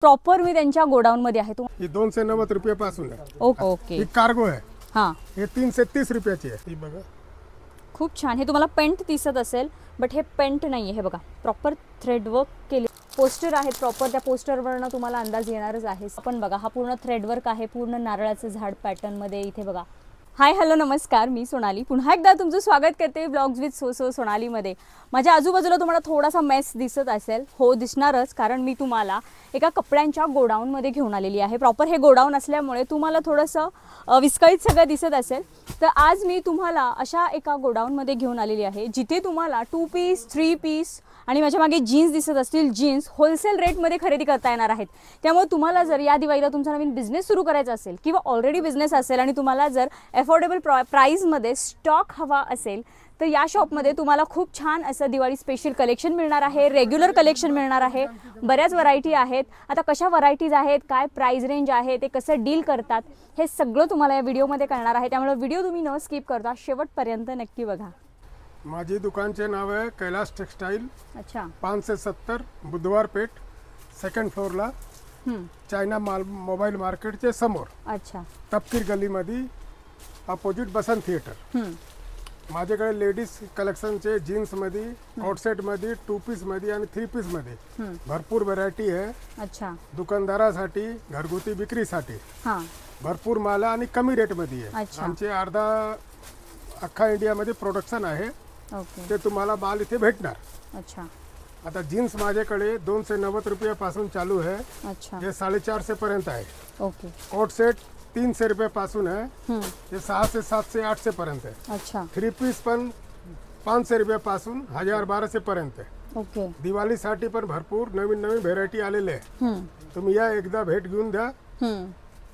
Proper मी त्यांच्या godown मध्ये आहे. ही 290 रुपयापासून आहे. Okay okay. ही कार्गो आहे. हां, हे 330 रुपयाची आहे. ही बघा खूप छान. हे तुम्हाला पेंट दिसत असेल, बट हे पेंट नाही आहे. हे बघा प्रॉपर थ्रेड वर्क केले. पोस्टर आहेत प्रॉपर, त्या पोस्टरवरनं तुम्हाला अंदाज येणारच आहे. पण बघा हा पूर्ण थ्रेड वर्क आहे, पूर्ण नारळाचं झाड पॅटर्न मध्ये. इथे बघा. हाय हॅलो नमस्कार, मी सोनाली पुन्हा एकदा तुमचं स्वागत करते ब्लॉग्स विथ सो सोनालीमध्ये. माझ्या आजूबाजूला तुम्हाला थोडासा मेस दिसत असेल. हो, दिसणारच, कारण मी तुम्हाला एका कपड्यांच्या गोडाऊनमध्ये घेऊन आलेली आहे. प्रॉपर हे गोडाऊन असल्यामुळे तुम्हाला थोडंसं विस्कळीत सगळं दिसत असेल. तर आज मी तुम्हाला अशा एका गोडाऊनमध्ये घेऊन आलेली आहे, जिथे तुम्हाला 2 पीस 3 पीस आणि माझ्या मागे जीन्स दिसत असतील, जीन्स होलसेल रेटमध्ये खरेदी करता येणार आहेत. त्यामुळे तुम्हाला जर या दिवाळीला तुमचा नवीन बिझनेस सुरू करायचा असेल किंवा ऑलरेडी बिझनेस असेल आणि तुम्हाला जर अफोर्डेबल प्राईसमध्ये स्टॉक हवा असेल, तर या शॉपमध्ये तुम्हाला खूप छान असं दिवाळी स्पेशल कलेक्शन मिळणार आहे. रेग्युलर कलेक्शन मिळणार आहे. बऱ्याच व्हरायटी आहेत. आता कशा व्हरायटीज आहेत, काय प्राइस रेंज आहे, ते कसं डील करतात, हे सगळं तुम्हाला या व्हिडिओमध्ये कळणार आहे. त्यामुळे व्हिडिओ तुम्ही न स्किप करता शेवटपर्यंत नक्की बघा. माझी दुकानचे नाव आहे कैलाश टेक्सटाईल. अच्छा. 570 बुधवार पेठ, सेकंड फ्लोअरला, चायना मोबाईल मार्केटचे समोर. अच्छा. तपकीर गलीमध्ये अपोजिट बसंत थिएटर. माझ्याकडे लेडीज कलेक्शनचे जीन्समध्ये, कॉटसेटमध्ये, 2 पीसमध्ये आणि 3 पीसमध्ये भरपूर व्हरायटी आहे. अच्छा. दुकानदारासाठी, घरगुती विक्रीसाठी भरपूर माल आणि कमी रेटमध्ये आहे. आमचे अख्खा इंडियामध्ये प्रोडक्शन आहे. ते तुम्हाला माल इथे भेटणार. अच्छा. आता जीन्स माझ्याकडे 290 रुपयापासून चालू आहे. अच्छा. हे 450 पर्यंत आहे. ओके. कोट सेट 300 रुपयापासून आहे. हे 600, 700, 800 पर्यंत आहे. अच्छा. 3 पीस पण 500 रुपयापासून 1000, 1200 पर्यंत आहे. ओके. दिवाळीसाठी पण भरपूर नवीन नवीन व्हेरायटी आलेले आहे. तुम्ही या, एकदा भेट घेऊन द्या.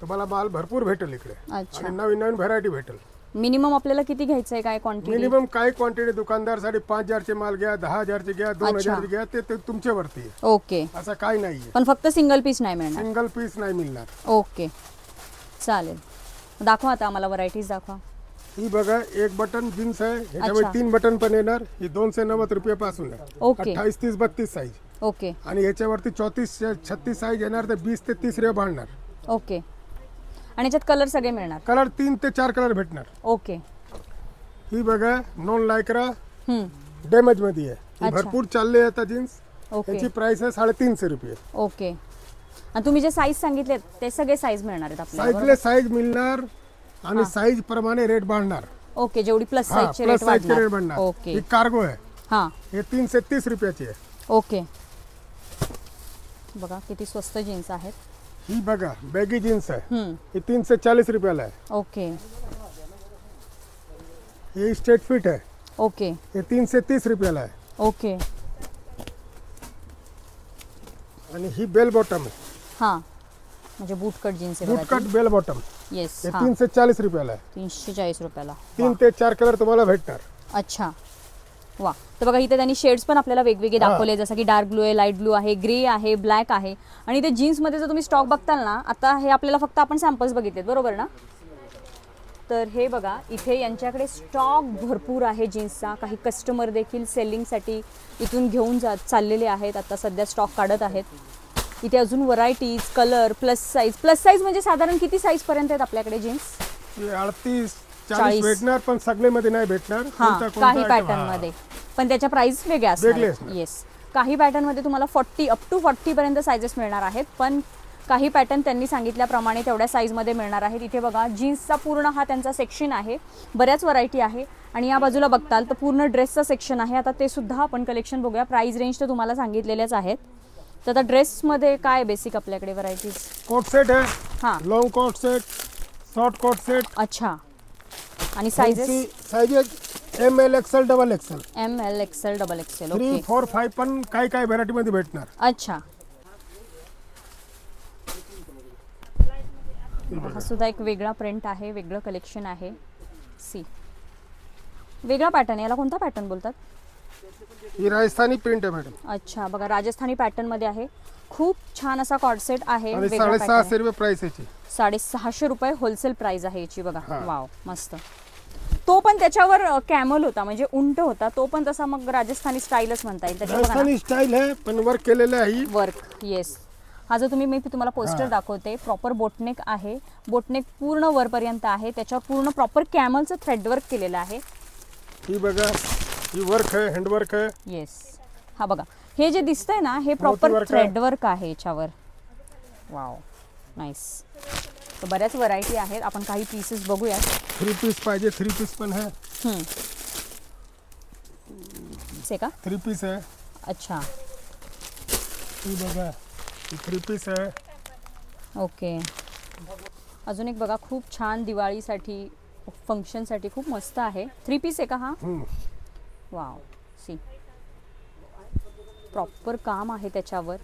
तुम्हाला माल भरपूर भेटेल इकडे आणि नवीन नवीन व्हेरायटी भेटेल. मिनिमम आपल्याला किती घ्यायचं आहे, काय क्वांटिटी? मिनिमम काय क्वांटिटी दुकानदारसाठी 5000चे माल घ्या, 10000चे घ्या, 2000चे घ्या, ते तुमच्यावरती आहे. ओके. असं काही नाहीये. पण फक्त सिंगल पीस नाही मिळणार. सिंगल पीस नाही मिळणार. ओके, चालेल. दाखवा आता आम्हाला व्हरायटीज दाखवा. ही बघा, एक बटन जीन्स आहे. याच्यामध्ये 3 बटन पण येणार. ही 290 रुपयापासून आहे. ओके. 28, 30, 32 साईज. ओके. आणि याच्यावरती 34, 36 साईज येणार. तर 20 ते 30 रुपये भांडणार. ओके. आणि याच्यात कलर सगळे मिळणार. कलर 3 ते 4 कलर भेटणार. ओके. ही बघा, नॉन लायक्रा डॅमेज मध्ये आहे. ही भरपूर चालले आता जीन्स. याची प्राइस आहे 350 रुपये. ओके. आणि तुम्ही जे साईज सांगितले ते सगळे साईज मिळणार आहेत आपल्याला? साईजले साईज मिळणार आणि साईज प्रमाणे रेट वाढणार. ओके. जेवढी प्लस साईजचे रेट वाढणार. ओके. ही कार्गो आहे. हां. हे 330 रुपयाची आहे. ओके. बघा किती स्वस्त जीन्स आहेत. ही बघा, बॅगी जीन्स आहे. ही 340 रुपयाला आहे. ओके. हे स्ट्रेट फिट आहे. ओके. हे 330 रुपयाला आहे. ओके. आणि ही बेल बॉटम आहे. हां, म्हणजे बूट कट जीन्स आहे. बूट कट बेल बॉटम. येस. हे 340 रुपयाला आहे. 340 रुपयाला. 3 ते 4 कलर तुम्हाला भेटणार. अच्छा. वा. तर बघा, इथे त्यांनी शेड्स पण आपल्याला वेगवेगळे दाखवले, जसं की डार्क ब्लू आहे, लाईट ब्लू आहे, ग्रे आहे, ब्लॅक आहे. आणि ते जीन्समध्ये जर तुम्ही स्टॉक बघताल ना, आता हे आपल्याला फक्त आपण सॅम्पल्स बघितलेत, बरोबर ना? तर हे बघा, इथे यांच्याकडे स्टॉक भरपूर आहे जीन्सचा. काही कस्टमर देखील सेलिंगसाठी इथून घेऊन चाललेले आहेत. आता सध्या स्टॉक काढत आहेत. इथे अजून व्हरायटीज, कलर, प्लस साईज म्हणजे साधारण किती साईज पर्यंत आहेत आपल्याकडे जीन्स? 38, 40 भेटणार, पण सगळेमध्ये नाही भेटणार. काही पॅटर्न मध्ये, पण त्याच्या प्राइस वेगळ्या असतात. येस. काही पॅटर्न मध्ये तुम्हाला 40 अप टू 40 पर्यंत साइजेस मिळणार आहेत, पण काही पॅटर्न त्यांनी सांगितल्याप्रमाणे तेवढ्या साईजमध्ये मिळणार आहेत. इथे बघा, जीन्सचा पूर्ण हा त्यांचा सेक्शन आहे. बऱ्याच व्हरायटी आहे. आणि या बाजूला बघताल तर पूर्ण ड्रेसचा सेक्शन आहे. आता ते सुद्धा आपण कलेक्शन बघूया. प्राइस रेंज तर तुम्हाला सांगितलेल्याच आहेत. तर आता ड्रेसमध्ये काय बेसिक आपल्याकडे व्हरायटीज? कोट सेट आहे. हां. Long coord set, short coord set. अच्छा. आणि sizes ML, XL, XXL. ML, XL, XXL. 3, 4, 5 पण काही व्हरायटी मध्ये भेटणार. अच्छा. हा सुद्धा एक वेगळा प्रिंट आहे, वेगळं कलेक्शन आहे. सी, वेगळा पॅटर्न. याला कोणता पॅटर्न बोलतात? ही राजस्थानी प्रिंट आहे मॅडम. अच्छा. बघा, राजस्थानी पॅटर्न मध्ये आहे. खूप छान असा कॉर्ड सेट आहे. 650 रुपये प्राइस याची. 650 रुपये होलसेल प्राइस आहे याची. बघा, वाव, मस्त. तो पण त्याच्यावर कॅमल होता, म्हणजे उंट होता तो पण, तसा मग राजस्थानी स्टाईलच म्हणता येईल. राजस्थानी स्टाईल आहे, पण वर्क केलेलं आहे. वर्क. येस. हा जो मी तुम्हाला पोस्टर दाखवते प्रॉपर बोटनेक आहे. बोटनेक पूर्ण वरपर्यंत आहे. त्याच्यावर पूर्ण प्रॉपर कॅमलचं थ्रेड वर्क केलेलं आहे. ही बघा, ही वर्क आहे, हँडवर्क आहे. येस, हा बघा हे जे दिसतंय ना हे प्रॉपर थ्रेड वर्क आहे याच्यावर. Wow, nice. तर बऱ्याच व्हरायटी आहेत. आपण काही पीसेस बघूया. 3 पीस पाहिजे, 3 पीस पण आहे. से का 3 पीस आहे. अच्छा, ही बघा, ही 3 पीस आहे. ओके. अजून एक बघा, खूप छान दिवाळीसाठी फंक्शनसाठी खूप मस्त आहे. 3 पीस आहे का हा? वाव, सी प्रॉपर काम आहे त्याच्यावर.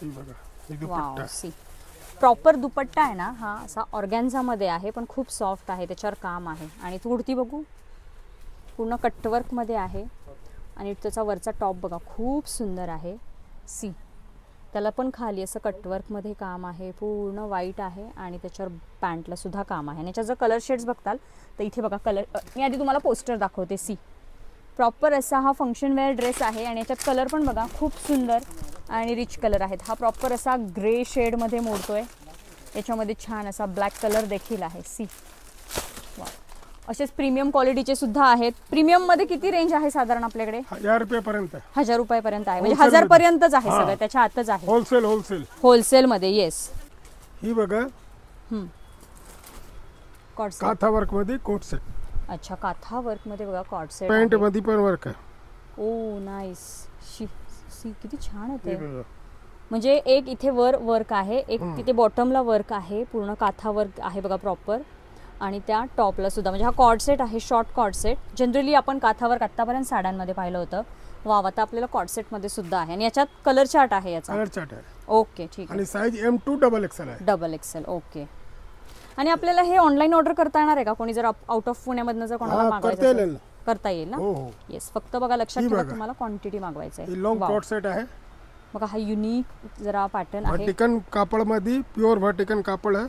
ही बघा, ही वाव, दुपट्टा. सी प्रॉपर दुपट्टा आहे ना हा असा ऑर्गॅन्झामध्ये आहे पण खूप सॉफ्ट आहे. त्याच्यावर काम आहे. आणि कुर्ती बघू, पूर्ण कटवर्कमध्ये आहे. आणि त्याचा वरचा टॉप बघा खूप सुंदर आहे. सी त्याला पण खाली असं कटवर्कमध्ये काम आहे. पूर्ण व्हाईट आहे आणि त्याच्यावर पॅन्टला सुद्धा काम आहे. आणि याच्या जर कलर शेड्स बघताल तर इथे बघा कलर, मी आधी तुम्हाला पोस्टर दाखवते. सी प्रॉपर असा हा फंक्शन वेअर ड्रेस आहे. आणि याच्यात कलर पण बघा खूप सुंदर आणि रिच कलर आहेत. हा प्रॉपर असा ग्रे शेडमध्ये मोडतोय. याच्यामध्ये छान असा ब्लॅक कलर देखील आहे. सी वा, असेच प्रीमियम क्वालिटीचे सुद्धा आहेत. प्रीमियम मध्ये किती रेंज आहे साधारण आपल्याकडे? 1000 रुपयापर्यंत. 1000 रुपयापर्यंत आहे. म्हणजे 1000 पर्यंतच आहे सगळं, त्याच्या आतच आहे. होलसेल मध्ये. येस, ही बघा कॉट सेट, काथा वर्क मध्ये कोट सेट. अच्छा, काथा वर्क मध्ये बघा कॉट सेट. पॅन्ट मध्ये पण वर्क आहे. ओ नाईस. सी किती छान होते. म्हणजे एक इथे वर वर्क आहे, एक तिथे बॉटमला वर्क आहे. पूर्ण काथा वर्क आहे बघा प्रॉपर. आणि त्या टॉपला सुद्धा, म्हणजे हा कॉर्ड सेट आहे, शॉर्ट कॉर्ड सेट. जनरली आपण काथा वर्क आतापर्यंत साड्यांमध्ये पाहिलं होतं. वाव, आता आपल्याला कॉर्ड सेट मध्ये सुद्धा आहे. आणि याच्यात कलर चार्ट आहे याचा. कलर चार्ट आहे. ओके, ठीक आहे. आणि साइज M2 डबल XL आहे. Double XL, okay. आणि आपल्याला हे ऑनलाईन ऑर्डर करता येणार आहे का? कोणी जर आउट ऑफ पुण्यामधनं जर कोणाला मागवायचं असेल करता येईल ना? हो. येस, फक्त बघा लक्षात ठेवा तुम्हाला क्वांटिटी मागवायचं आहे. लॉंग कॉट सेट आहे बघा. हा युनिक जरा पॅटर्न आहे. व्हर्टिकन कापड मध्ये, प्युअर व्हर्टिकन कापड आहे.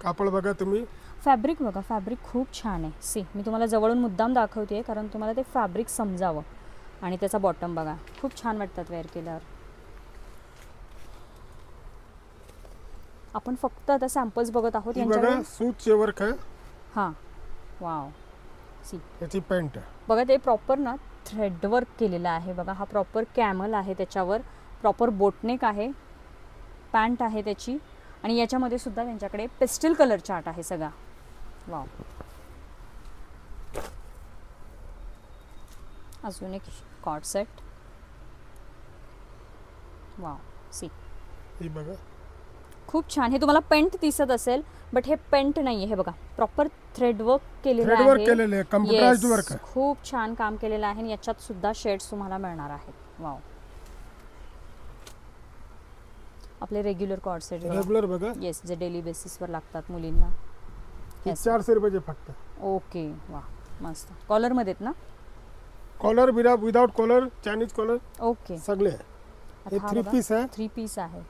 कापड बघा तुम्ही. फॅब्रिक बघा, फॅब्रिक खूप छान आहे. सी मी तुम्हाला जवळून मुद्दाम दाखवते कारण तुम्हाला ते फॅब्रिक समजावं. आणि त्याचा बॉटम बघा खूप छान वाटतात वेअर केल्यावर. आपण फक्त आता सॅम्पल्स बघत आहोत. यांच्याकडे सूटचे वर्क आहे. हां, वाव. सी याची पॅन्ट बघा, ते प्रॉपर ना थ्रेड वर्क केलेलं आहे बघा. हा प्रॉपर कॅमल आहे, त्याच्यावर प्रॉपर बोटनेक आहे, पॅन्ट आहे त्याची. आणि याच्यामध्ये सुद्धा त्यांच्याकडे पेस्टल कलर चार्ट आहे सगळा. वाव. अजून एक कॉट सेट. वाव, सी हे बघा खूप छान. हे तुम्हाला पेंट दिसत असेल बट हे पेंट नाहीये. हे बघा प्रॉपर थ्रेड वर्क केलेलं आहे. कम्प्युटराइज्ड वर्क आहे. खूप छान काम केलेलं आहे. आणि याच्यात सुद्धा शेड्स तुम्हाला मिळणार आहेत. वाव. आपले रेग्युलर कॉर्ड सेट रेग्युलर बघा. येस, जे डेली बेसिसवर लागतात मुलींना. 400 रुपयाचे फक्त. ओके, वा, मस्त. कॉलर मध्ये ना? Collar without collar, Chinese collar, okay, सगळे. हे 3 पीस आहे. 3 पीस आहे.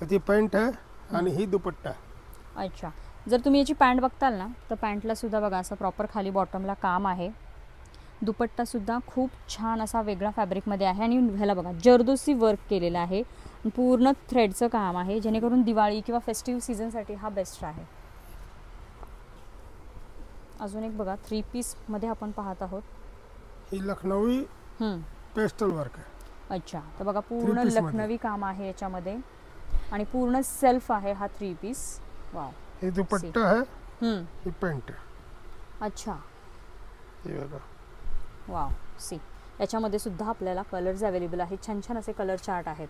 याची पॅन्ट आहे आणि ही दुपट्टा. अच्छा, जर तुम्ही याची पॅन्ट बघताल ना तर पॅन्टला सुद्धा बघा असं प्रॉपर खाली बॉटमला काम आहे. दुपट्टा सुद्धा खूप छान असा वेगळा फॅब्रिकमध्ये आहे. आणि ह्याला बघा जरदोसी वर्क केलेलं आहे. पूर्ण थ्रेडचं काम आहे, जेणेकरून दिवाळी किंवा फेस्टिव्ह सीझनसाठी हा बेस्ट आहे. अजून एक बघा 3 पीस मध्ये आपण पाहत आहोत. ही लखनवी पेस्टल वर्क आहे. अच्छा, तर बघा पूर्ण लखनवी काम आहे याच्यामध्ये. आणि पूर्ण सेल्फ आहे हा 3 पीस. वाव. हे दुपट्टा आहे, ही पॅन्ट. अच्छा, हे बघा. वाव, सी याच्यामध्ये सुद्धा आपल्याला कलर्स अवेलेबल आहेत. छान छान असे कलर चार्ट आहेत.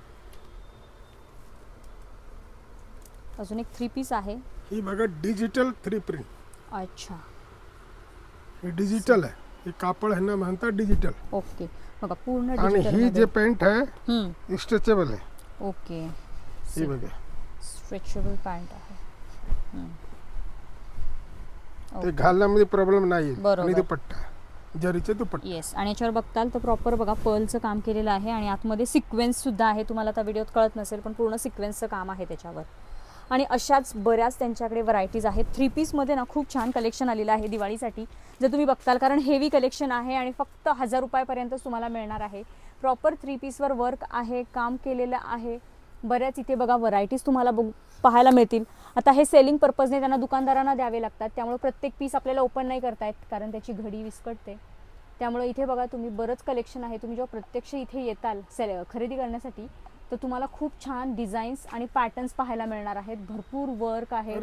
अजून एक 3 पीस आहे. ही बघा डिजिटल 3 प्रिंट. अच्छा, हे डिजिटल आहे. हे कापड आहे ना म्हणतात डिजिटल. ओके, बघा पूर्ण आणि डिजिटल. ही जे पॅन्ट आहे स्ट्रेचेबल आहे. ओके, ही बघा स्ट्रेचेबल पॅन्ट आहे. ते घालण्यामध्ये प्रॉब्लेम नाही. बरोबर. आणि दुपट्टा जरीचे दुपट्टा. येस, आणि याच्यावर बघताल तर प्रॉपर बघा पर्लचं काम केलेलं आहे. आणि आतमध्ये सिक्वेन्स सुद्धा आहे. तुम्हाला आता व्हिडिओत कळत नसेल पण पूर्ण सिक्वेन्सचं काम आहे त्याच्यावर. आणि अशाच बऱ्याच त्यांच्याकडे व्हरायटीज आहेत. 3 पीसमध्ये ना खूप छान कलेक्शन आलेलं आहे दिवाळीसाठी जर तुम्ही बघताल, कारण हेवी कलेक्शन आहे आणि फक्त 1000 रुपयापर्यंतच तुम्हाला मिळणार आहे. प्रॉपर 3 पीसवर वर्क आहे, काम केलेलं आहे. बऱ्याच इथे बघा व्हरायटीज तुम्हाला पाहायला मिळतील. आता हे सेलिंग पर्पजने त्यांना दुकानदारांना द्यावे लागतात, त्यामुळे प्रत्येक पीस आपल्याला ओपन नाही करता येत कारण त्याची घडी विस्कटते. त्यामुळे इथे बघा तुम्ही बरंच कलेक्शन आहे. तुम्ही जेव्हा प्रत्यक्ष इथे येताल खरेदी करण्यासाठी तर तुम्हाला खूप छान डिझाईन्स आणि पॅटर्न्स पाहायला मिळणार आहेत. भरपूर वर्क आहे,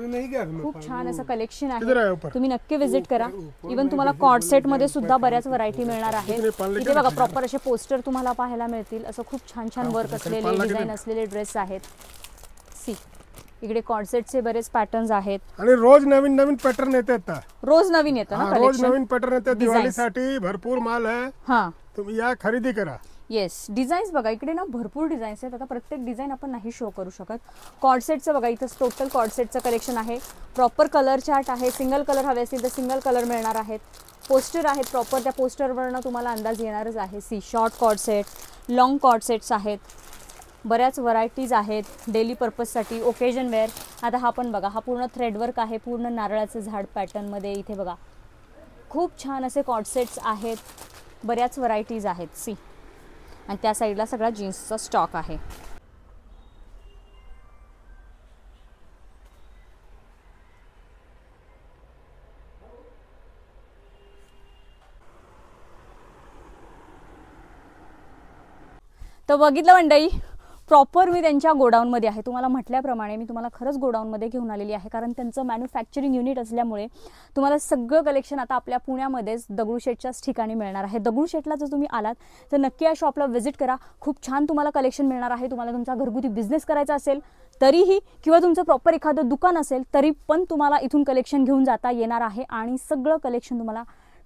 खूप छान असं कलेक्शन आहे. तुम्ही नक्की विजिट करा. इवन तुम्हाला कॉर्ड सेट मध्ये सुद्धा बऱ्याच व्हरायटी मिळणार आहे. इथे बघा प्रॉपर असे पोस्टर तुम्हाला पाहायला मिळतील. असं खूप छान छान वर्क असलेले डिझाईन असलेले ड्रेस आहेत. सी इकडे कॉर्ड सेटचे बरेच पॅटर्न्स आहेत आणि रोज नवीन नवीन पॅटर्न येतात. रोज नवीन येतं ना, रोज नवीन पॅटर्न येतात. दिवाळीसाठी भरपूर माल आहे. हां, तुम्ही या खरेदी करा. येस, डिझाईन्स बघा इकडे ना भरपूर डिझाईन्स आहेत. आता प्रत्येक डिझाईन आपण नाही शो करू शकत. कॉर्ड सेटचं बघा इथं टोटल कॉर्ड सेटचं कलेक्शन आहे. प्रॉपर कलर चार्ट आहे. सिंगल कलर हवे असतील तर सिंगल कलर मिळणार आहेत. पोस्टर आहेत प्रॉपर, त्या पोस्टरवरनं तुम्हाला अंदाज येणारच आहे. See short coord set, long coord sets आहेत. बऱ्याच व्हरायटीज आहेत डेली पर्पजसाठी, ओकेजन वेअर. आता हा पण बघा, हा पूर्ण थ्रेडवर्क आहे, पूर्ण नारळाचं झाड पॅटर्नमध्ये. इथे बघा खूप छान असे कॉर्ड सेट्स आहेत. बऱ्याच व्हरायटीज आहेत. सी, आणि त्या साईडला सगळा जीन्सचा स्टॉक आहे. तर बघितलं मंडळी, प्रॉपर मी त्यांच्या गोडाऊनमध्ये आहे. तुम्हाला म्हटल्याप्रमाणे मी तुम्हाला खरंच गोडाऊनमध्ये घेऊन आलेली आहे कारण त्यांचं मॅन्युफॅक्चरिंग युनिट असल्यामुळे तुम्हाला सगळं कलेक्शन आता आपल्या पुण्यामध्येच दगडूशेठच्याच ठिकाणी मिळणार आहे. दगडूशेठला जर तुम्ही आलात तर नक्की या शॉपला व्हिजिट करा. खूप छान तुम्हाला कलेक्शन मिळणार आहे. तुम्हाला तुमचा घरगुती बिझनेस करायचा असेल तरीही, किंवा तुमचं प्रॉपर एखादं दुकान असेल तरी पण तुम्हाला इथून कलेक्शन घेऊन जाता येणार आहे. आणि सगळं कलेक्शन तुम्हाला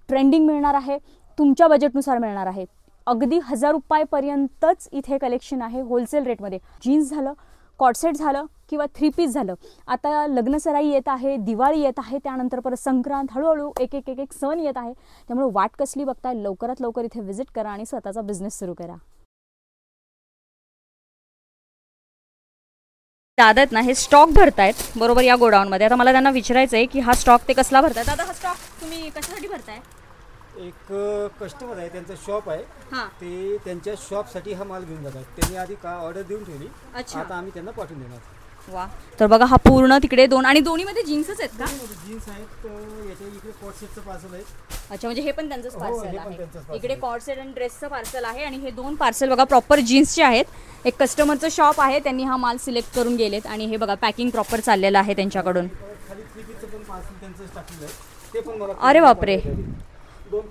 ट्रेंडिंग मिळणार आहे, तुमच्या बजेटनुसार मिळणार आहे. अगदी 1000 रुपयापर्यंतच इथे कलेक्शन आहे होलसेल रेटमध्ये. जीन्स झालं, कॉर्डसेट झालं किंवा 3 पीस झालं. आता लग्नसराई येत आहे, दिवाळी येत आहे, त्यानंतर परत संक्रांत, हळूहळू एक एक एक एक सण येत आहे. त्यामुळे वाट कसली बघताय, लवकरात लवकर इथे व्हिजिट करा आणि स्वतःचा बिझनेस सुरू करा. दादा आहेत ना, हे स्टॉक भरतायत बरोबर या गोडाऊनमध्ये. आता मला त्यांना विचारायचं आहे की हा स्टॉक ते कसला भरतायत. दादा हा स्टॉक तुम्ही कशासाठी भरताय? एक कस्टमर आहे, त्यांचं शॉप आहे. ते त्यांच्या शॉपसाठी हा माल घेऊन जातात. त्यांनी आधी का ऑर्डर देऊन ठेवली, आता आम्ही त्यांना पाठवून देणार. वा, तर बघा हा पूर्ण तिकडे दोन आणि दोन्हीमध्ये जीन्सच आहेत का? जीन्स आहेत. याच्या इकडे कॉर्ड सेटचं पार्सल आहे. अच्छा, म्हणजे हे पण त्यांचंच पार्सल आहे. इकडे कॉर्ड सेट आणि ड्रेसचं पार्सल आहे आणि हे 2 पार्सल बघा प्रॉपर जीन्सचे आहेत. एक कस्टमरचं शॉप आहे, त्यांनी हा माल सिलेक्ट करून गेलेत आणि हे बघा पॅकिंग प्रॉपर चाललेलं आहे त्यांच्याकडून. खाली 3 पीसचं पण पार्सल त्यांचंच टाकलेलं आहे. ते पण मला, अरे बापरे,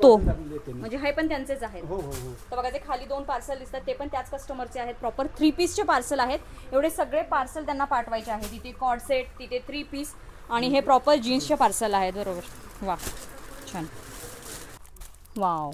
तो म्हणजे हे पण त्यांचेच आहेत. हो हो हो. तर बघा ते खाली 2 पार्सल दिसतात ते पण त्याच कस्टमरचे आहेत. प्रॉपर 3 पीसचे पार्सल आहेत. एवढे सगळे पार्सल त्यांना पाठवायचे आहेत. तिथे कॉर्ड सेट, तिथे 3 पीस आणि हे प्रॉपर जीन्सचे पार्सल आहेत बरोबर. वा, छान. वाव,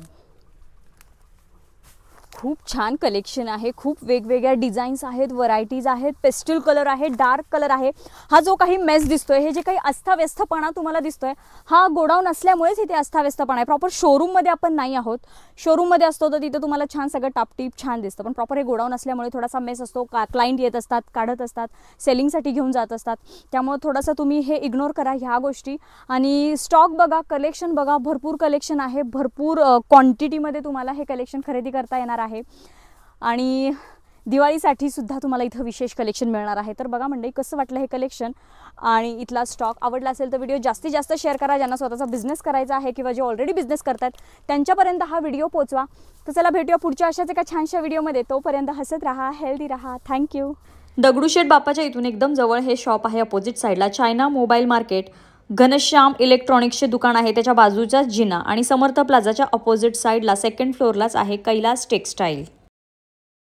खूप छान कलेक्शन आहे. खूप वेगवेगळ्या डिझाईन्स आहेत, व्हरायटीज आहेत. पेस्टल कलर आहे, डार्क कलर आहे. हा जो काही मेस दिसतोय, हे जे काही अस्ताव्यस्तपणा तुम्हाला दिसतोय, हा गोडाऊन असल्यामुळेच इथे अस्ताव्यस्तपणा आहे. प्रॉपर शोरूममध्ये आपण नाही आहोत. शोरूममध्ये असतो तर तिथे तुम्हाला छान सगळं टापटीप छान दिसतं, पण प्रॉपर हे गोडाऊन असल्यामुळे थोडासा मेस असतो. क्लायंट येत असतात, काढत असतात, सेलिंगसाठी घेऊन जात असतात. त्यामुळे थोडंसं तुम्ही हे इग्नोर करा ह्या गोष्टी. आणि स्टॉक बघा, कलेक्शन बघा, भरपूर कलेक्शन आहे. भरपूर क्वांटिटीमध्ये तुम्हाला हे कलेक्शन खरेदी करता येणार आहे. आणि दिवाळीसाठी सुद्धा तुम्हाला इथं विशेष कलेक्शन मिळणार आहे. तर बघा मंडळी, कसं वाटलं हे कलेक्शन आणि इथला स्टॉक. आवडला असेल तर व्हिडिओ जास्तीत जास्त शेअर करा. ज्यांना स्वतःचा बिझनेस करायचा आहे किंवा जे ऑलरेडी बिझनेस करतात त्यांच्यापर्यंत हा व्हिडिओ पोहोचवा. तर चला भेटूया पुढच्या अशाच एका छानशा व्हिडिओमध्ये. तोपर्यंत हसत राहा, हेल्दी राहा. थँक्यू. दगडूशेठ बापाच्या इथून एकदम जवळ हे शॉप आहे. अपोजिट साईडला चायना मोबाईल मार्केट, घनश्याम इलेक्ट्रॉनिक्सचे दुकान आहे, त्याच्या बाजूचाच जिना आणि समर्थ प्लाझाच्या अपोजिट साईडला 2nd फ्लोअरलाच आहे कैलास टेक्सटाईल.